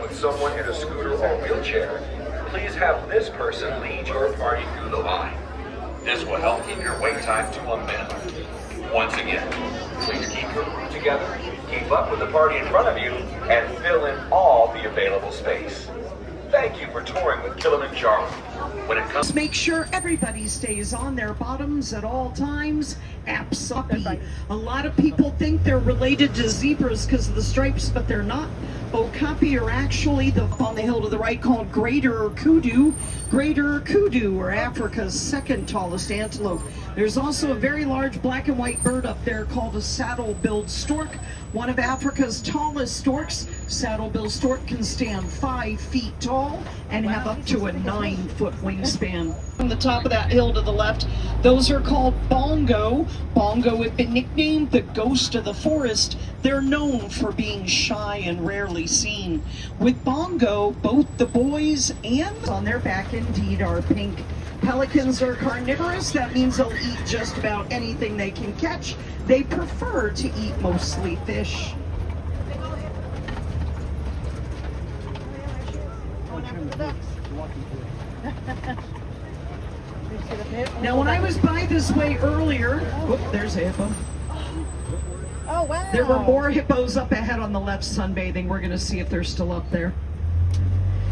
with someone in a scooter or wheelchair, please have this person lead your party through the line. This will help keep your wait time to a minimum. Once again, please keep your group together, keep up with the party in front of you, and fill in all the available space. Thank you for touring with Kilimanjaro. When it comes, make sure everybody stays on their bottoms at all times. Absolutely. A lot of people think they're related to zebras because of the stripes, but they're not. Okapi are actually on the hill to the right called greater kudu. Greater kudu are Africa's second tallest antelope. There's also a very large black and white bird up there called a saddle-billed stork. One of Africa's tallest storks. Saddle-billed stork can stand 5 feet tall and have up to a 9-foot wingspan. From the top of that hill to the left, those are called bongo. Bongo have been nicknamed the ghost of the forest. They're known for being shy and rarely seen. With bongo, both the boys and on their back indeed are pink. Pelicans are carnivorous. That means they'll eat just about anything they can catch. They prefer to eat mostly fish. Now, when I was by this way earlier, there's a hippo. Oh, wow. There were more hippos up ahead on the left sunbathing. We're going to see if they're still up there.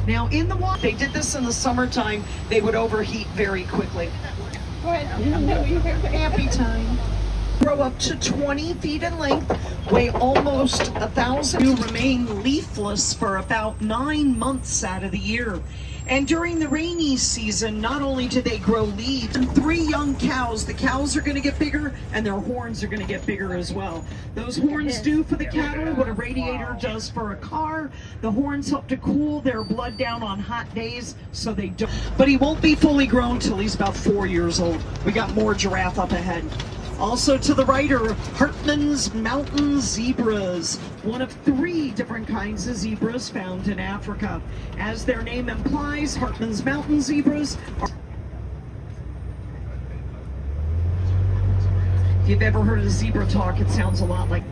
Now, in the water, they did this in the summertime. They would overheat very quickly. Happy time. Grow up to 20 feet in length, weigh almost 1,000. You remain leafless for about 9 months out of the year. And during the rainy season, not only do they grow leaves, and 3 young cows, the cows are going to get bigger and their horns are going to get bigger as well. Those horns do for the cattle what a radiator does for a car. The horns help to cool their blood down on hot days so they don't. But he won't be fully grown till he's about 4 years old. We got more giraffe up ahead. Also to the right are Hartmann's mountain zebras, one of 3 different kinds of zebras found in Africa. As their name implies, Hartmann's mountain zebras are... If you've ever heard a zebra talk, it sounds a lot like...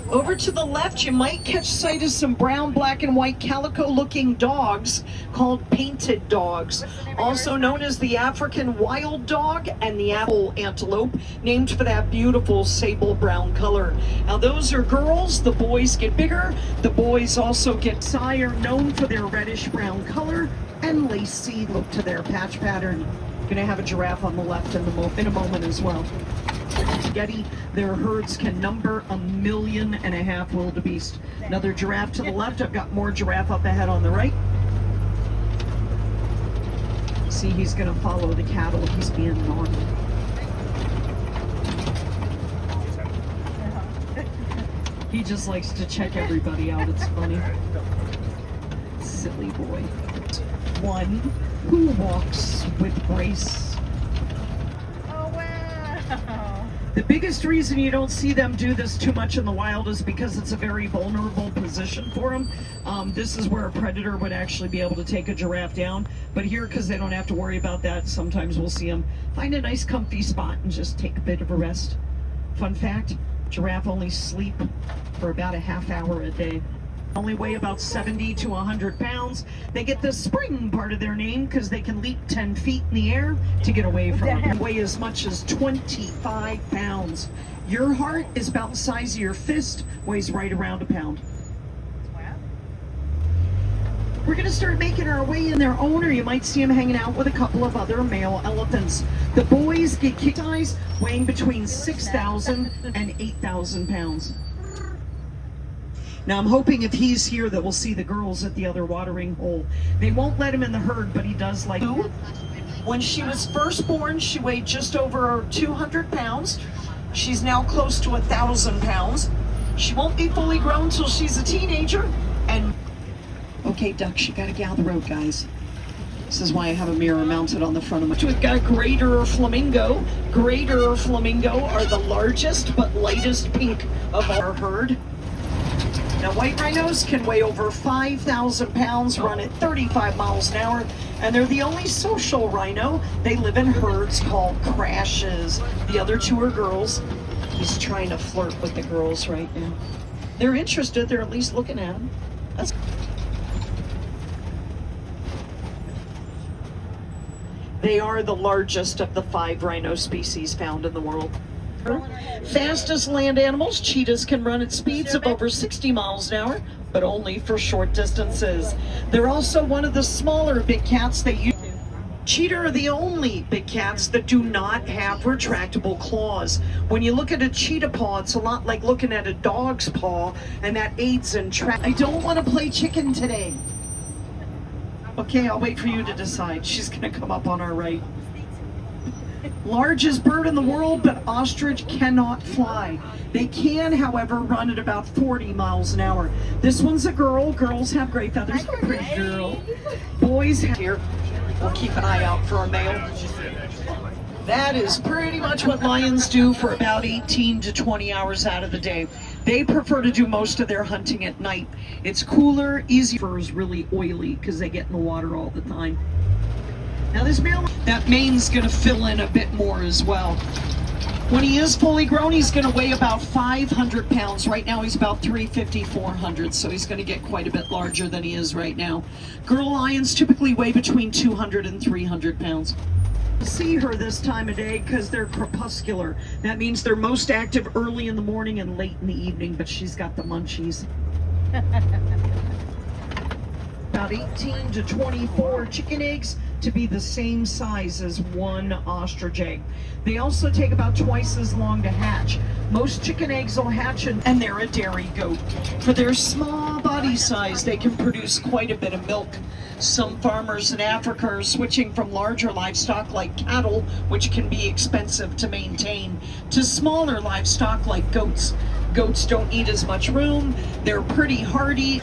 Over to the left, you might catch sight of some brown, black, and white calico-looking dogs called painted dogs, also known as the African wild dog and the apple antelope, named for that beautiful sable brown color. Now, those are girls. The boys get bigger. The boys also get sire, known for their reddish-brown color and lacy look to their patch pattern. Going to have a giraffe on the left in a moment as well. Getty, their herds can number 1.5 million wildebeest. Another giraffe to the left. I've got more giraffe up ahead on the right. See, he's going to follow the cattle. He's being naughty. He just likes to check everybody out. It's funny. Silly boy. One who walks with grace. The biggest reason you don't see them do this too much in the wild is because it's a very vulnerable position for them. This is where a predator would actually be able to take a giraffe down. But here, because they don't have to worry about that, sometimes we'll see them find a nice comfy spot and just take a bit of a rest. Fun fact, giraffe only sleep for about a half hour a day. Only weigh about 70 to 100 pounds. They get the spring part of their name because they can leap 10 feet in the air to get away from it. And weigh as much as 25 pounds. Your heart is about the size of your fist, weighs right around 1 pound. We're going to start making our way in their owner. You might see them hanging out with a couple of other male elephants. The boys get kick size, weighing between 6,000 and 8,000 pounds. Now, I'm hoping if he's here that we'll see the girls at the other watering hole. They won't let him in the herd, but he does like... When she was first born, she weighed just over 200 pounds. She's now close to 1,000 pounds. She won't be fully grown till she's a teenager. And okay, ducks, you gotta get out of the road, guys. This is why I have a mirror mounted on the front of my... We've got greater flamingo. Greater flamingo are the largest but lightest pink of our herd. Now, white rhinos can weigh over 5,000 pounds, run at 35 miles an hour, and they're the only social rhino. They live in herds called crashes. The other 2 are girls. He's trying to flirt with the girls right now. They're interested. They're at least looking at them. That's They are the largest of the 5 rhino species found in the world. Fastest land animals, cheetahs can run at speeds of over 60 miles an hour, but only for short distances. They're also one of the smaller big cats that use. Cheetah are the only big cats that do not have retractable claws. When you look at a cheetah paw, it's a lot like looking at a dog's paw, and that aids in I don't want to play chicken today. Okay, I'll wait for you to decide. She's gonna come up on our right. Largest bird in the world, but ostrich cannot fly. They can, however, run at about 40 miles an hour. This one's a girl. Girls have gray feathers. Pretty girl. Boys have here. We'll keep an eye out for a male. That is pretty much what lions do for about 18 to 20 hours out of the day. They prefer to do most of their hunting at night. It's cooler, easier. Fur is really oily because they get in the water all the time. Now this male, that mane's gonna fill in a bit more as well. When he is fully grown, he's gonna weigh about 500 pounds. Right now he's about 350, 400, so he's gonna get quite a bit larger than he is right now. Girl lions typically weigh between 200 and 300 pounds. See her this time of day because they're crepuscular. That means they're most active early in the morning and late in the evening, but she's got the munchies. About 18 to 24 chicken eggs to be the same size as one ostrich egg. They also take about twice as long to hatch. Most chicken eggs will hatch, and they're a dairy goat. For their small body size, they can produce quite a bit of milk. Some farmers in Africa are switching from larger livestock like cattle, which can be expensive to maintain, to smaller livestock like goats. Goats don't need as much room. They're pretty hardy.